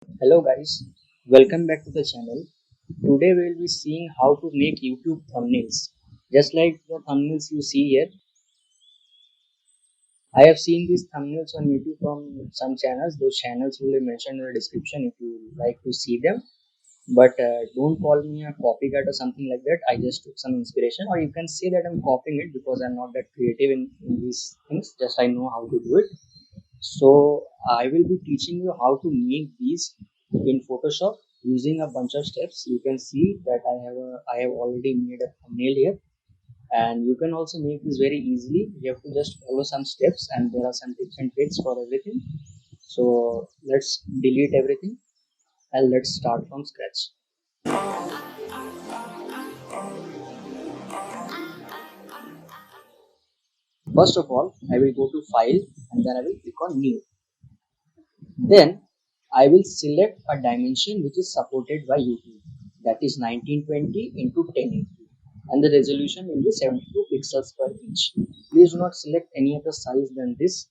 Hello guys, welcome back to the channel. Today we will be seeing how to make YouTube thumbnails. Just like the thumbnails you see here, I have seen these thumbnails on YouTube from some channels. Those channels will be mentioned in the description if you like to see them. But don't call me a copycat or something like that. I just took some inspiration, or you can say that I'm copying it because I'm not that creative in these things. Just I know how to do it. So I will be teaching you how to make these in Photoshop using a bunch of steps. You can see that I have already made a thumbnail here, and you can also make this very easily. You have to just follow some steps, and there are some tips and tricks for everything. So let's delete everything and let's start from scratch. First of all, I will go to File and then I will click on New. Then I will select a dimension which is supported by YouTube, that is 1920 into 1080, and the resolution will be 72 pixels per inch. Please do not select any other size than this.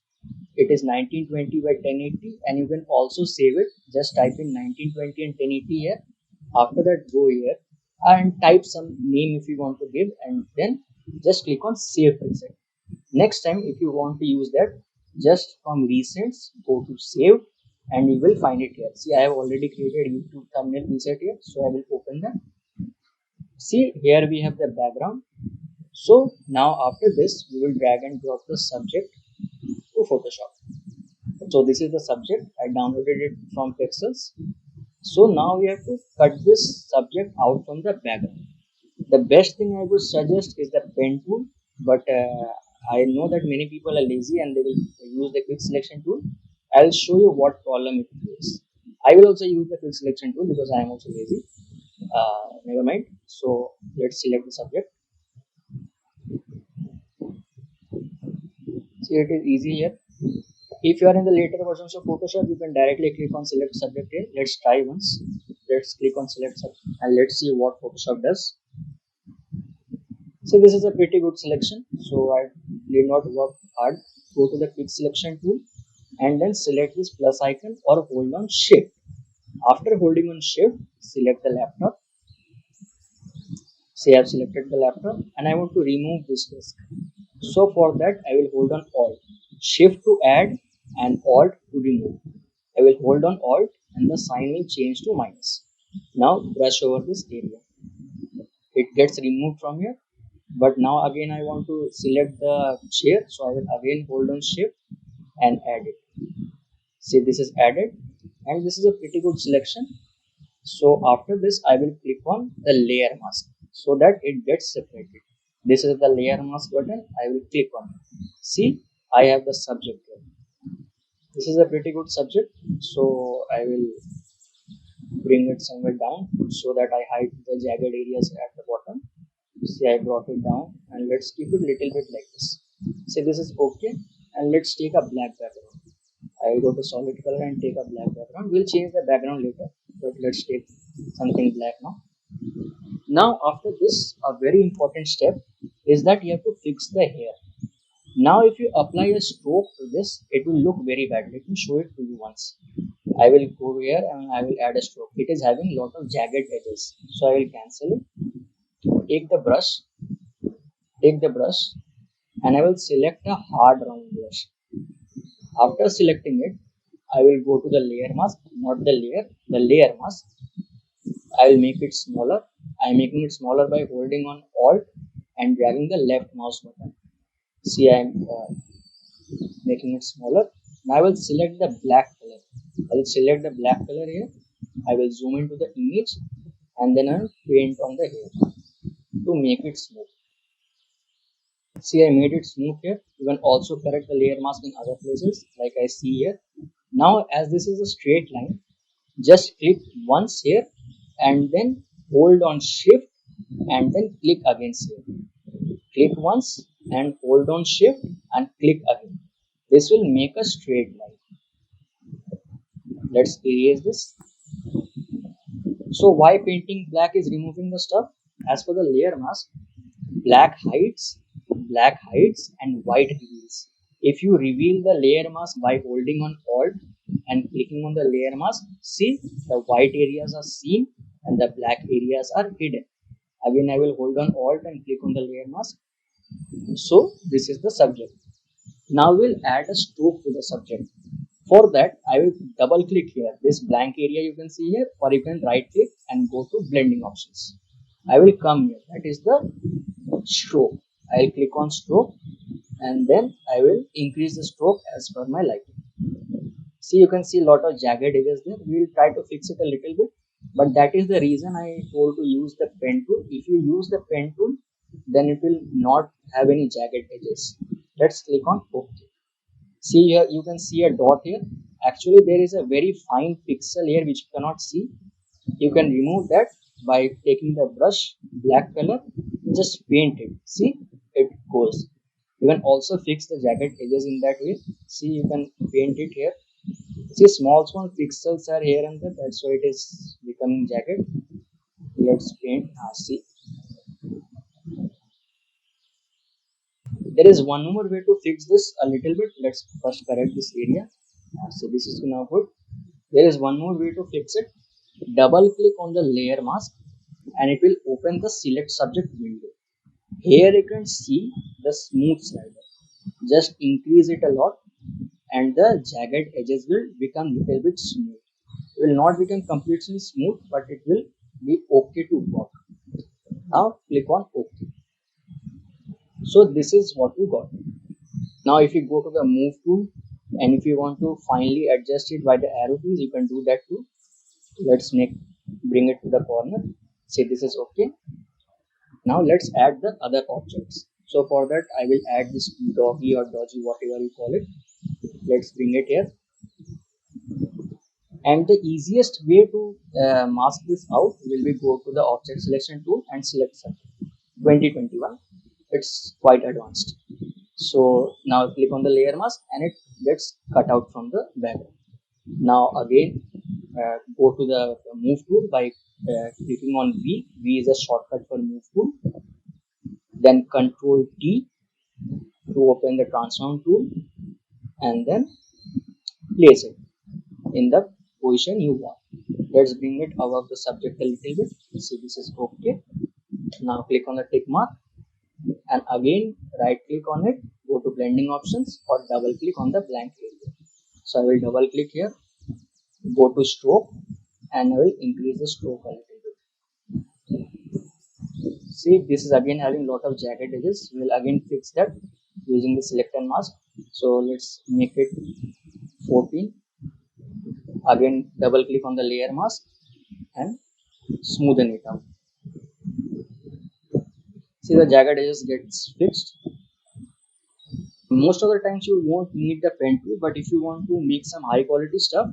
It is 1920 by 1080, and you can also save it. Just type in 1920 and 1080 here. After that, go here and type some name if you want to give, and then just click on Save Preset. Next time, if you want to use that, just from recents, go to Save and you will find it here. See, I have already created YouTube thumbnail preset here, so I will open that. See, here we have the background. So now after this, we will drag and drop the subject to Photoshop. So this is the subject. I downloaded it from Pixels. So now we have to cut this subject out from the background. The best thing I would suggest is the pen tool, but I know that many people are lazy and they will use the quick selection tool. I'll show you what problem it creates. I will also use the quick selection tool because I am also lazy. Never mind. So let's select the subject. See, it is easy here. If you are in the later versions of Photoshop, you can directly click on select subject here. Let's try once. Let's click on select subject and let's see what Photoshop does. So this is a pretty good selection. So I did not work hard. Go to the quick selection tool and then select this plus icon or hold on shift. After holding on shift, select the laptop. Say I have selected the laptop and I want to remove this disk. So for that I will hold on alt, shift to add and alt to remove. I will hold on alt and the sign will change to minus. Now brush over this area. It gets removed from here. But now again I want to select the chair, so I will again hold on shift and add it. See, this is added and this is a pretty good selection. So after this I will click on the layer mask so that it gets separated. This is the layer mask button. I will click on it. See, I have the subject here. This is a pretty good subject, so I will bring it somewhere down so that I hide the jagged areas at the bottom. See, I brought it down and let's keep it little bit like this. See, this is okay, and let's take a black background. I will go to solid color and take a black background. We'll change the background later, but let's take something black now. Now after this, a very important step is that you have to fix the hair. Now if you apply a stroke to this, it will look very bad. Let me show it to you once. I will go here and I will add a stroke. It is having lot of jagged edges, so I will cancel it. Take the brush, take the brush, and I will select a hard round brush. After selecting it, I will go to the layer mask, not the layer mask. I will make it smaller. I am making it smaller by holding on Alt and dragging the left mouse button. See, I am making it smaller. Now I will select the black color. I will select the black color here. I will zoom into the image and then I will paint on the hair to make it smooth. See, I made it smooth here. You can also correct the layer mask in other places like I see here. Now as this is a straight line, just click once here and then hold on shift and then click again here. Click once and hold on shift and click again. This will make a straight line. Let's erase this. So why painting black is removing the stuff? As for the layer mask, black hides and white reveals. If you reveal the layer mask by holding on alt, and clicking on the layer mask, see the white areas are seen and the black areas are hidden. Again, I will hold on Alt and click on the layer mask. So this is the subject. Now we'll add a stroke to the subject. For that, I will double click here. This blank area you can see here, or you can right click and go to blending options. I will come here. That is the stroke. I will click on stroke and then I will increase the stroke as per my liking. See, you can see a lot of jagged edges there. We will try to fix it a little bit, but that is the reason I told to use the pen tool. If you use the pen tool, then it will not have any jagged edges. Let's click on OK. See here, you can see a dot here. Actually, there is a very fine pixel here which you cannot see. You can remove that by taking the brush, black color, just paint it. See, it goes. You can also fix the jagged edges in that way. See, you can paint it here. See, small pixels are here and there. That's why it is becoming jagged. Let's paint. See, there is one more way to fix this a little bit. Let's first correct this area. So this is now good. There is one more way to fix it. Double click on the layer mask and it will open the select subject window. Here you can see the smooth slider. Just increase it a lot and the jagged edges will become little bit smooth. It will not become completely smooth, but it will be okay to work. Now click on OK. So this is what we got. Now if you go to the move tool and if you want to finally adjust it by the arrow keys, you can do that too. Let's bring it to the corner. See, this is okay. Now let's add the other objects. So for that I will add this doggy or dodgy, whatever you call it. Let's bring it here. And the easiest way to mask this out will be go to the object selection tool and select subject 2021. It's quite advanced. So now click on the layer mask and it gets cut out from the background. Now again go to the move tool by clicking on V. V is a shortcut for move tool. Then Control T to open the transform tool and then place it in the position you want. Let's bring it above the subject a little bit. See, this is okay. Now click on the tick mark and again right click on it, go to blending options or double click on the blank area. So I will double click here, go to stroke and I will increase the stroke a little bit. See, this is again having lot of jagged edges. We will again fix that using the select and mask. So let's make it 14. Again double click on the layer mask and smoothen it out. See, the jagged edges gets fixed. Most of the times you won't need the pen tool, but if you want to make some high quality stuff,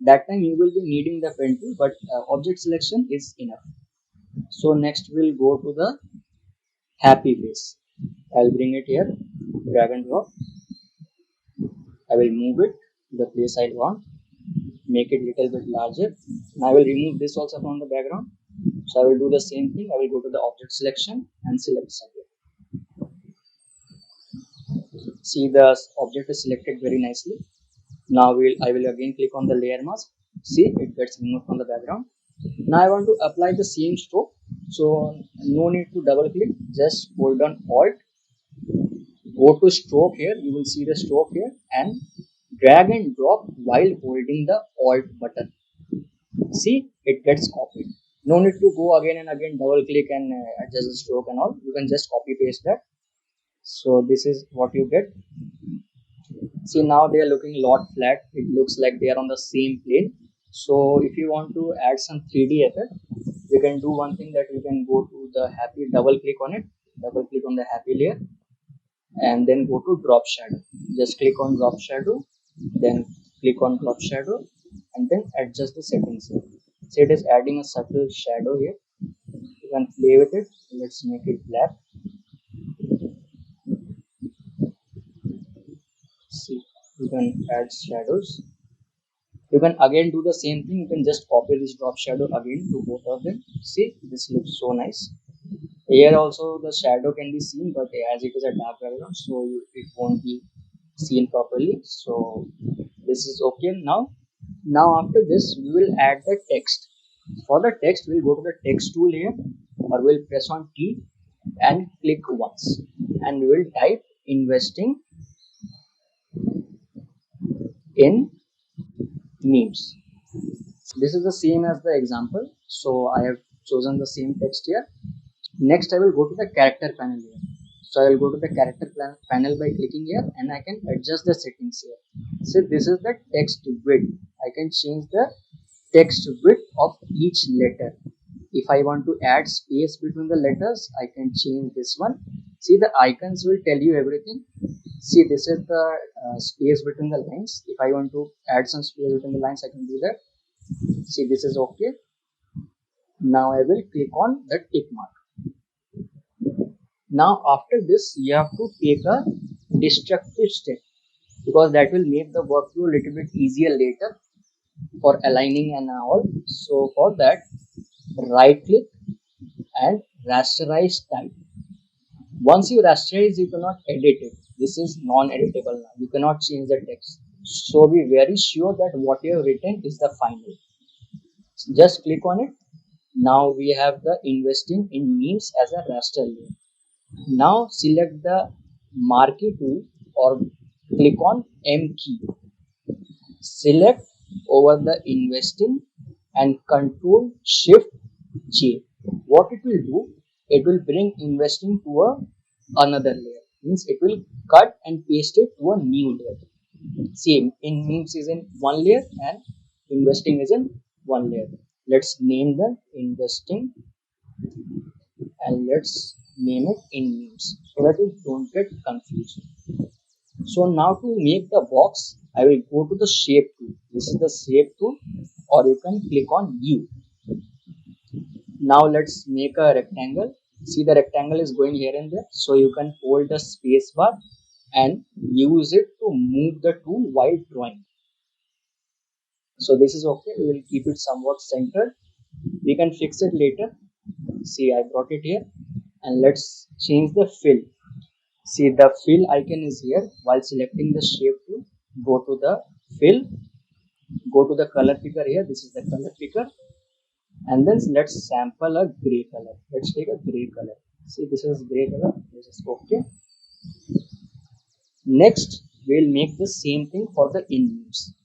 that time you will be needing the pen tool, but object selection is enough. So next we'll go to the happy face. I'll bring it here, drag and drop. I will move it to the place I want, make it little bit larger. And I will remove this also from the background. So I will do the same thing. I will go to the object selection and select subject. See, the object is selected very nicely. Now I will again click on the layer mask. See, it gets removed from the background. Now I want to apply the same stroke. So no need to double click. Just hold on Alt. Go to stroke here. You will see the stroke here and drag and drop while holding the Alt button. See, it gets copied. No need to go again and again double click and adjust the stroke and all. You can just copy paste that. So this is what you get. See, now they are looking a lot flat. It looks like they are on the same plane. So if you want to add some 3D effect, you can do one thing, that you can go to the happy, double click on it, double click on the happy layer and then go to drop shadow. Just click on drop shadow, then click on drop shadow and then adjust the settings here. So it is adding a subtle shadow here. You can play with it. Let's make it black. See, you can add shadows. You can again do the same thing. You can just copy this drop shadow again to both of them. See, this looks so nice. Here also the shadow can be seen, but as it is a dark background, so it won't be seen properly. So this is okay. Now Now after this, we will add the text. For the text, we'll go to the text tool here, or we'll press on T and click once, and we will type investing in memes. This is the same as the example, so I have chosen the same text here. Next, I will go to the character panel here. So I will go to the character panel by clicking here, and I can adjust the settings here. So this is the text width. I can change the text width of each letter. If I want to add space between the letters, I can change this one. See, the icons will tell you everything. See, this is the space between the lines. If I want to add some space between the lines, I can do that. See, this is okay. Now I will click on the tick mark. Now after this, you have to take a destructive step, because that will make the workflow a little bit easier later for aligning and all. So for that, right click and rasterize type. Once you rasterize, you cannot edit it. This is non-editable now. You cannot change the text. So be very sure that what you have written is the final. Just click on it. Now we have the investing in memes as a raster layer. Now select the marquee tool or click on M key. Select over the investing and control shift J. What it will do, it will bring investing to another layer. Means it will cut and paste it to a new layer. Same in memes is in one layer and investing is in one layer. Let's name them investing and let's name it in memes so that you don't get confused. So now to make the box, I will go to the shape tool. This is the shape tool, or you can click on U. Now let's make a rectangle. See, the rectangle is going here and there, so you can hold the space bar and use it to move the tool while drawing. So this is okay. We will keep it somewhat centered. We can fix it later. See, I brought it here, and let's change the fill. See, the fill icon is here. While selecting the shape tool, go to the fill, go to the color picker here. This is the color picker, and then let's sample a gray color. Let's take a gray color. See, this is gray color. This is okay. Next, we'll make the same thing for the in memes.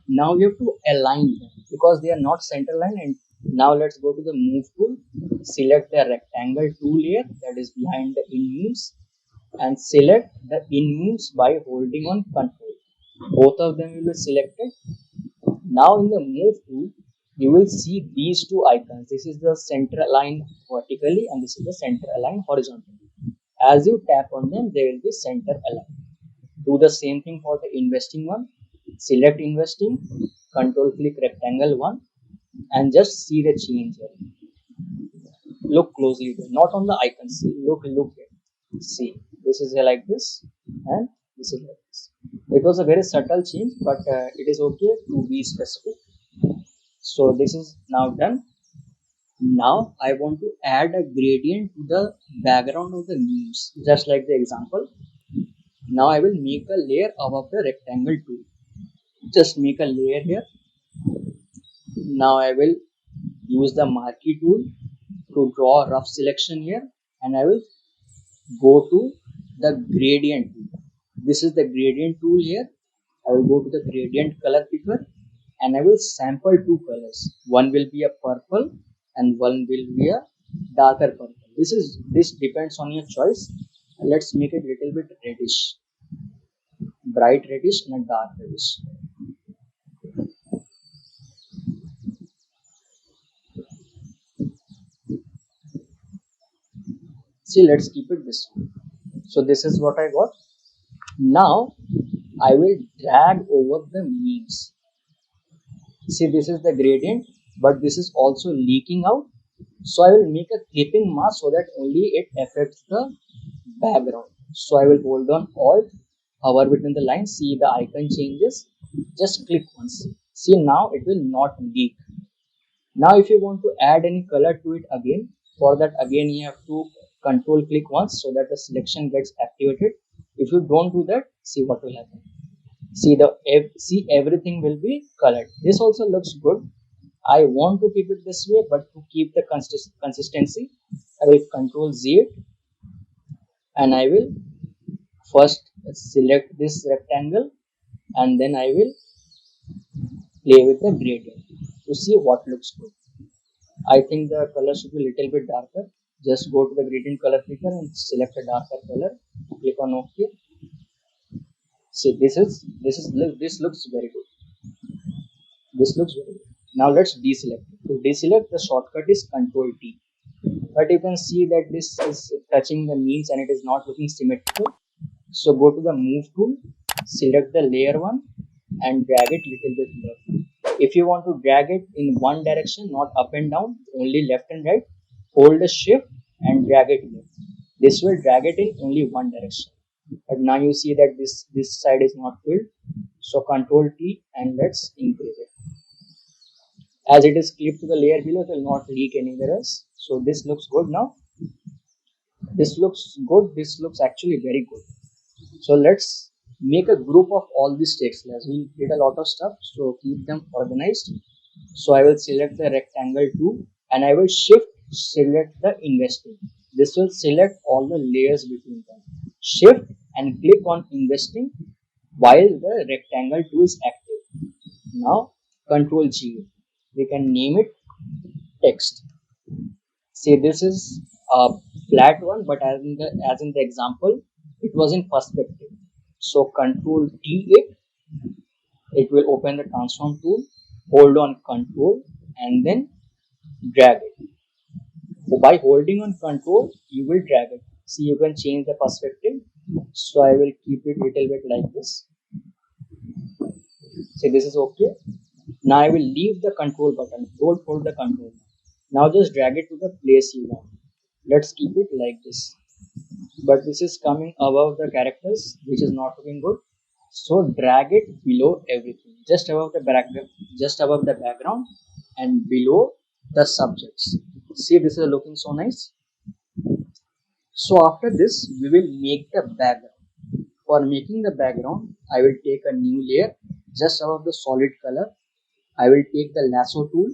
Now we have to align them because they are not center line. And now let's go to the move tool. Select the rectangle tool here that is behind the in memes, and select the in memes by holding on control. Both of them will be selected. Now in the move tool, you will see these two icons. This is the center align vertically and this is the center align horizontally. As you tap on them, they will be center aligned. Do the same thing for the investing one. Select investing, control click rectangle one, and just see the change here. Look closely there, not on the icons. Look here. See, this is like this, and this is like this. It was a very subtle change, but it is okay to be specific. So this is now done. Now I want to add a gradient to the background of the memes, just like the example. Now I will make a layer above the rectangle tool. Just make a layer here. Now I will use the marquee tool to draw a rough selection here, and I will go to the gradient tool. This is the gradient tool here. I will go to the gradient color picker and I will sample two colors. One will be a purple and one will be a darker purple. This depends on your choice. Let's make it a little bit reddish, bright reddish and a dark reddish. See, let's keep it this way. So this is what I got. Now I will drag over the memes. See, this is the gradient, but this is also leaking out. So I will make a clipping mask so that only it affects the background. So I will hold on Alt, hover between the lines, see the icon changes. Just click once. See, now it will not leak. Now if you want to add any color to it again, For that again you have to control click once so that the selection gets activated. If you don't do that, see what will happen. See everything will be colored. This also looks good. I want to keep it this way, but to keep the consistency, I will control Z it, and I will first select this rectangle, and then I will play with the gradient to see what looks good. I think the color should be a little bit darker. Just go to the gradient color picker and select a darker color. Click on OK. See, this looks very good. This looks very good. Now let's deselect. To deselect, the shortcut is Control T. But you can see that this is touching the means and it is not looking symmetrical. So go to the Move tool, select the layer one, and drag it little bit left. If you want to drag it in one direction, not up and down, only left and right, hold the shift and drag it left. This will drag it in only one direction. But now you see that this side is not filled. So Control T and let's increase it. As it is clipped to the layer below, it will not leak anywhere else. So this looks good now. This looks good. This looks actually very good. So let's make a group of all these text layers. We did a lot of stuff, so keep them organized. So I will select the rectangle 2 and I will shift select the investing. This will select all the layers between them. Shift and click on investing while the rectangle 2 is active. Now Control G. We can name it text. See, this is a flat one, but as in the example, it was in perspective. So Control T it will open the transform tool. Hold on Control and then drag it. So by holding on Control, you will drag it. See, you can change the perspective. So I will keep it little bit like this. See, this is okay. Now I will leave the control button. Don't hold the control. Now just drag it to the place you want. Let's keep it like this. But this is coming above the characters, which is not looking good. So drag it below everything, just above the background, and below the subjects. See, this is looking so nice. So after this, we will make the background. For making the background, I will take a new layer just above the solid color. I will take the lasso tool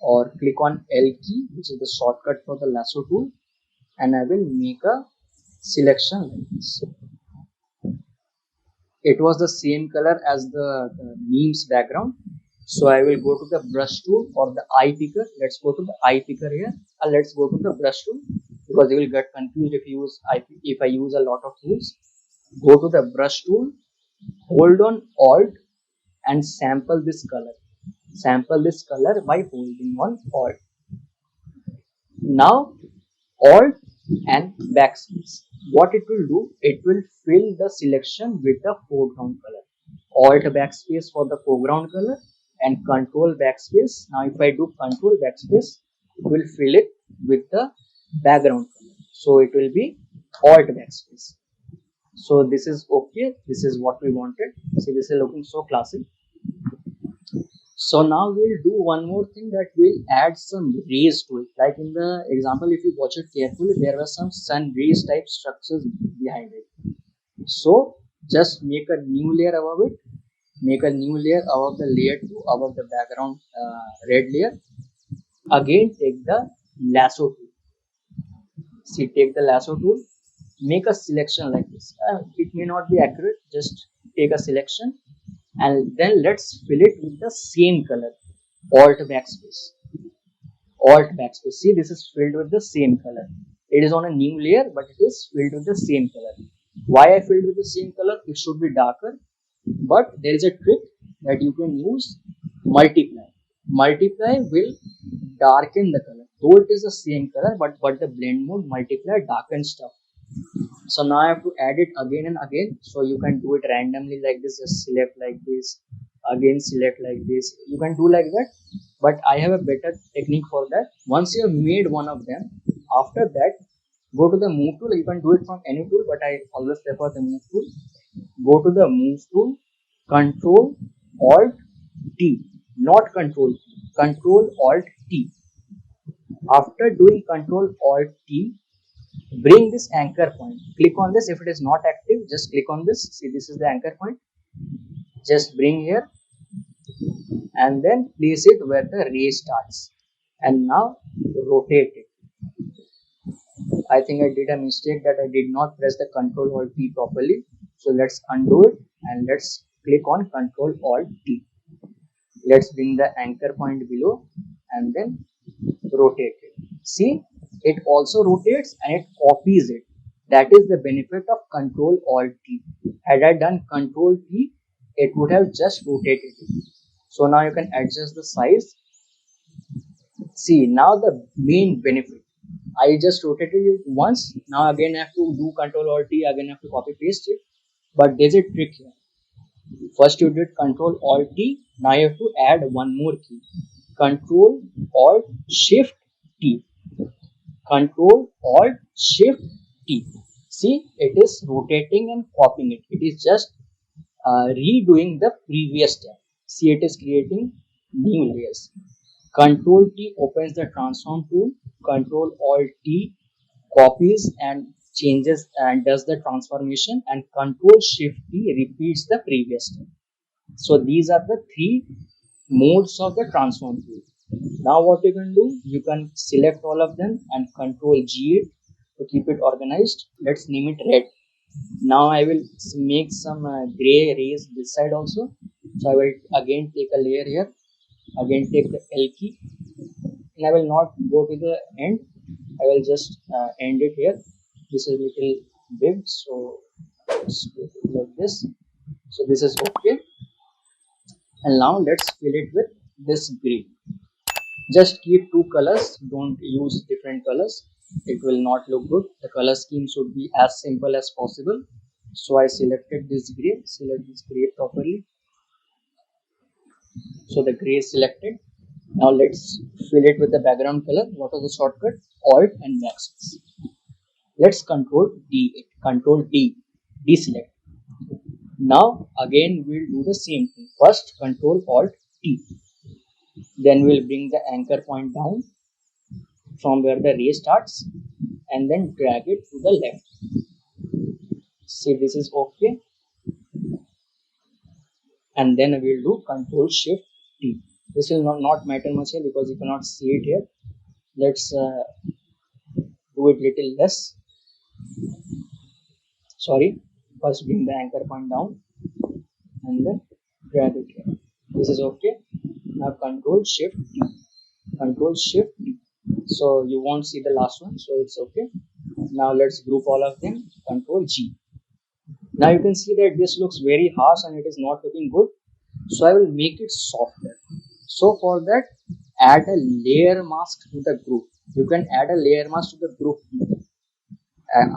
or click on L key, which is the shortcut for the lasso tool, and I will make a selection like this. It was the same color as the memes background. So I will go to the brush tool or the eye picker. Let's go to the eye picker here. And let's go to the brush tool because you will get confused if I use a lot of tools. Go to the brush tool, hold on Alt and sample this color. Sample this color by holding on Alt. Now Alt and backspace. What it will do, it will fill the selection with the foreground color. Alt backspace for the foreground color and Control backspace. Now if I do Control backspace, it will fill it with the background color. So it will be Alt backspace. So this is okay. This is what we wanted. See, this is looking so classic. So now we'll do one more thing, that we'll add some rays to it. Like in the example, if you watch it carefully, there were some sun rays type structures behind it. So just make a new layer above it. Make a new layer above the layer 2, above the background red layer. Again, take the lasso tool. See, take the lasso tool. Make a selection like this. It may not be accurate. Just take a selection. And then let's fill it with the same color. Alt backspace. Alt backspace. See, this is filled with the same color. It is on a new layer, but it is filled with the same color. Why I filled with the same color? It should be darker. But there is a trick that you can use: multiply. Multiply will darken the color. Though it is the same color, but the blend mode multiply darkens stuff. So now I have to add it again and again. So you can do it randomly like this, just select like this, again select like this. You can do like that, but I have a better technique for that. Once you have made one of them, after that, go to the move tool. You can do it from any tool, but I always prefer the move tool. Go to the move tool, Control Alt T, not Control T, Control Alt T. After doing Control Alt T, bring this anchor point. Click on this. If it is not active, just click on this. See, this is the anchor point. Just bring here and then place it where the ray starts. And now rotate it. I think I did a mistake that I did not press the Control Alt T properly. So let's undo it and let's click on Control Alt T. Let's bring the anchor point below and then rotate it. See, it also rotates and it copies it. That is the benefit of Control Alt T. Had I done Control T, it would have just rotated it. So now you can adjust the size. See, now the main benefit. I just rotated it once. Now again I have to do Control Alt T. Again I have to copy paste it. But there's a trick here. First you did Control Alt T. Now you have to add one more key. Control Alt Shift T. Control Alt Shift T. See, it is rotating and copying it. It is just redoing the previous step. See, it is creating new layers. Control T opens the transform tool. Control Alt T copies and changes and does the transformation, and Control Shift T repeats the previous step. So these are the three modes of the transform tool. Now what you can do, you can select all of them and Control G8 to keep it organized. Let's name it red. Now I will make some gray rays this side also. So I will again take a layer here, again take the L key, and I will not go to the end. I will just end it here. This is little big, so let's do it like this. So this is okay. And now let's fill it with this gray. Just keep two colors, don't use different colors. It will not look good. The color scheme should be as simple as possible. So I selected this gray, select this gray properly. So the gray is selected. Now let's fill it with the background color. What is the shortcut? Alt and backspace. Let's Control D it. Control D. Deselect. Now again we'll do the same thing. First Control Alt T. Then we'll bring the anchor point down from where the ray starts and then drag it to the left. See, this is okay. And then we'll do Control Shift T. This will not matter much here because you cannot see it here. Let's do it little less. Sorry. First bring the anchor point down and then drag it here. This is okay. Now Control Shift T. Control Shift T. So you won't see the last one, so it's okay. Now let's group all of them. Control G. Now you can see that this looks very harsh and it is not looking good. So I will make it softer. So for that, add a layer mask to the group. You can add a layer mask to the group.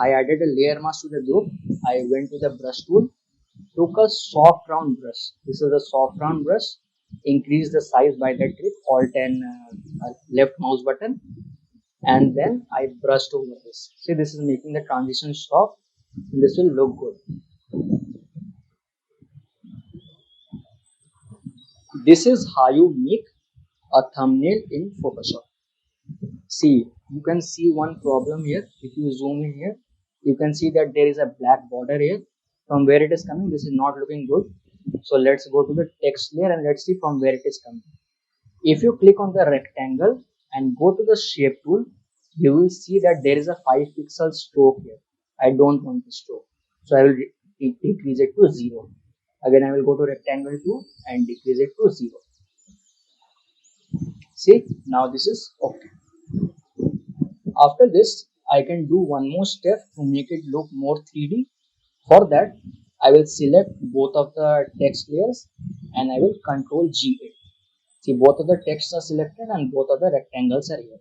I added a layer mask to the group. I went to the brush tool, took a soft round brush. This is a soft round brush. Increase the size by that trick, Alt and left mouse button, and then I brushed over this. See, this is making the transition soft. This will look good. This is how you make a thumbnail in Photoshop. See, you can see one problem here. If you zoom in here, you can see that there is a black border here. From where it is coming, this is not looking good. So let's go to the text layer and let's see from where it is coming. If you click on the rectangle and go to the shape tool, you will see that there is a 5 pixel stroke here. I don't want the stroke. So I will decrease it to 0. Again, I will go to rectangle tool and decrease it to 0. See, now this is okay. After this, I can do one more step to make it look more 3D. For that, I will select both of the text layers and I will Control G8. See, both of the texts are selected and both of the rectangles are here.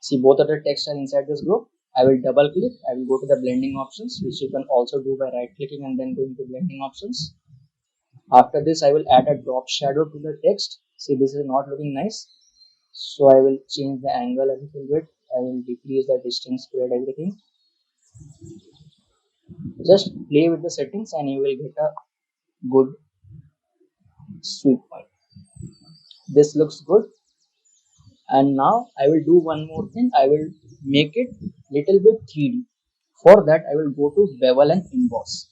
See, both of the texts are inside this group. I will double click. I will go to the blending options, which you can also do by right clicking and then going to blending options. After this, I will add a drop shadow to the text. See, this is not looking nice. So I will change the angle a little bit. I will decrease the distance, spread, everything. Just play with the settings and you will get a good sweet point. This looks good. And now I will do one more thing. I will make it little bit 3D. For that I will go to bevel and emboss.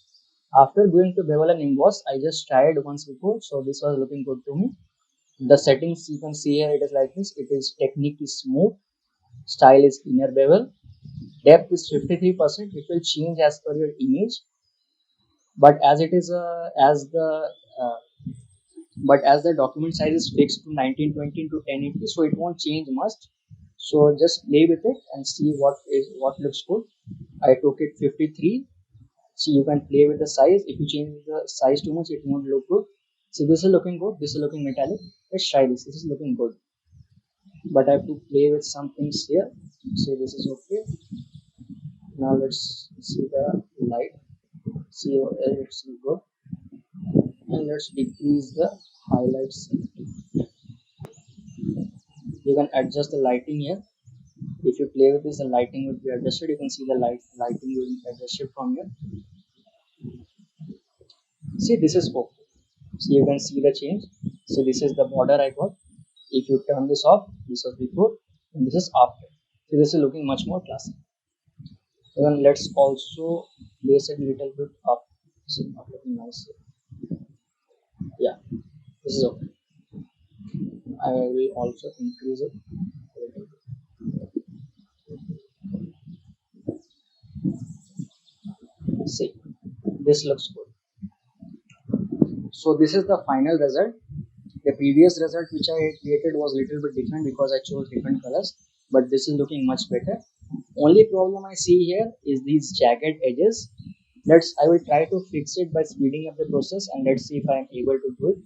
After going to bevel and emboss, I just tried once before, so this was looking good to me. The settings you can see here, it is like this. It is technique is smooth, style is inner bevel, depth is 53%. It will change as per your image, but as it is uh, as the document size is fixed to 1920 to 1080, so it won't change much. So just play with it and see what looks good. I took it 53. See, you can play with the size. If you change the size too much, it won't look good. So this is looking good. This is looking metallic. Let's try this. This is looking good. But I have to play with some things here. So this is okay. Now let's see the light. See, it's good. And let's decrease the highlights. You can adjust the lighting here. If you play with this, the lighting will be adjusted. You can see the lighting will be adjusted from here. See, this is okay. So you can see the change. So this is the border I got. If you turn this off, this was before and this is after. So this is looking much more classy. Then let's also place it a little bit up. So not looking nice. Yeah, this is okay. I will also increase it a little bit. See, this looks good. So this is the final result. The previous result which I created was little bit different because I chose different colors, but this is looking much better. Only problem I see here is these jagged edges. I will try to fix it by speeding up the process, and let's see if I am able to do it.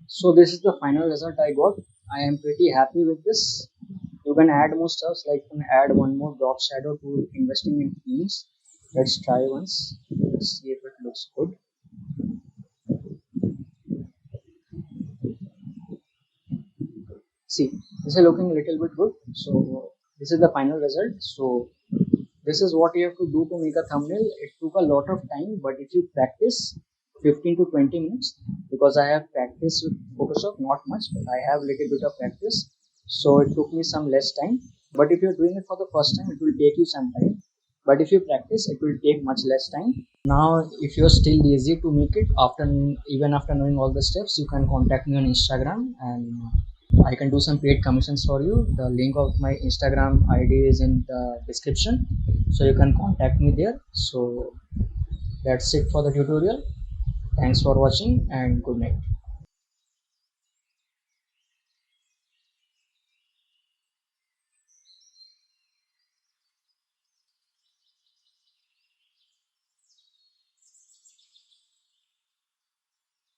So this is the final result I got. I am pretty happy with this. You can add more stuff, like you can add one more drop shadow to investing in themes. Let's try once. Let's see if it looks good. See, this is looking a little bit good. So this is the final result. So this is what you have to do to make a thumbnail. It took a lot of time, but if you practice 15 to 20 minutes, because I have practiced with Photoshop, not much, but I have little bit of practice. So it took me some less time. But if you're doing it for the first time, it will take you some time. But if you practice, it will take much less time. Now, if you're still lazy to make it, even after knowing all the steps, you can contact me on Instagram and I can do some paid commissions for you. The link of my Instagram ID is in the description, so you can contact me there. So that's it for the tutorial. Thanks for watching and good night.